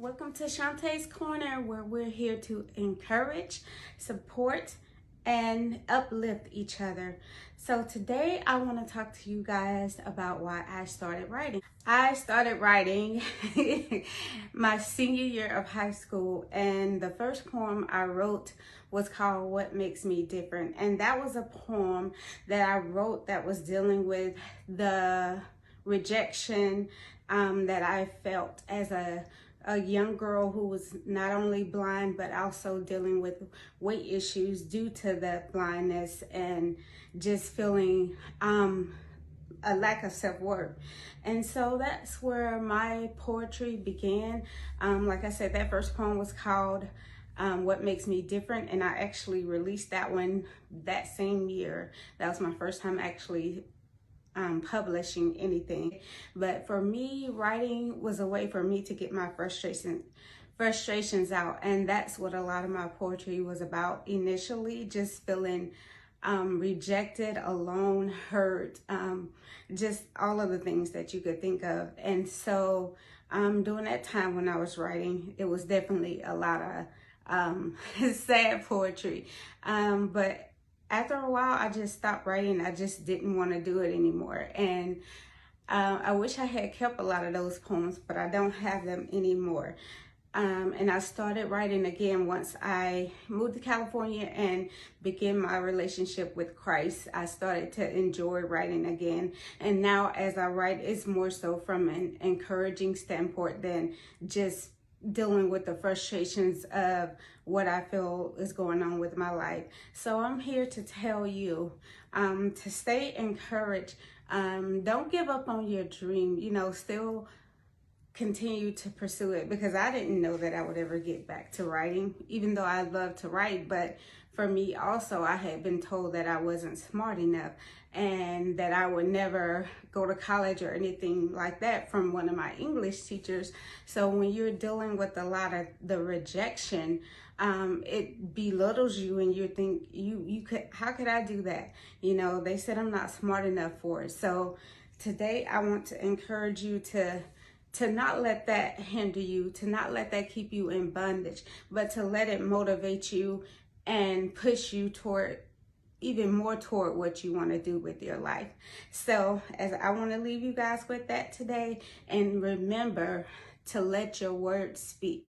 Welcome to Shante's Corner, where we're here to encourage, support, and uplift each other. So today I want to talk to you guys about why I started writing. I started writing my senior year of high school, and the first poem I wrote was called What Makes Me Different. And that was a poem that I wrote that was dealing with the rejection that I felt as a young girl who was not only blind but also dealing with weight issues due to the blindness, and just feeling a lack of self-worth. And so that's where my poetry began. Like I said, that first poem was called What Makes Me Different, and I actually released that one that same year. That was my first time actually publishing anything. But for me, writing was a way for me to get my frustrations out, and that's what a lot of my poetry was about initially. Just feeling rejected, alone, hurt, just all of the things that you could think of. And so during that time when I was writing, it was definitely a lot of sad poetry, but after a while, I just stopped writing. I just didn't want to do it anymore. And I wish I had kept a lot of those poems, but I don't have them anymore. And I started writing again once I moved to California and began my relationship with Christ. I started to enjoy writing again. And now as I write, it's more so from an encouraging standpoint than just dealing with the frustrations of what I feel is going on with my life. So I'm here to tell you to stay encouraged. Don't give up on your dream. Still continue to pursue it, because I didn't know that I would ever get back to writing, even though I love to write. But for me also, I had been told that I wasn't smart enough and that I would never go to college or anything like that from one of my English teachers. So when you're dealing with a lot of the rejection, it belittles you, and you think how could I do that? They said I'm not smart enough for it. So today I want to encourage you to not let that hinder you, to not let that keep you in bondage, but to let it motivate you and push you toward even more toward what you want to do with your life. So as I want to leave you guys with that today, and remember to let your words speak.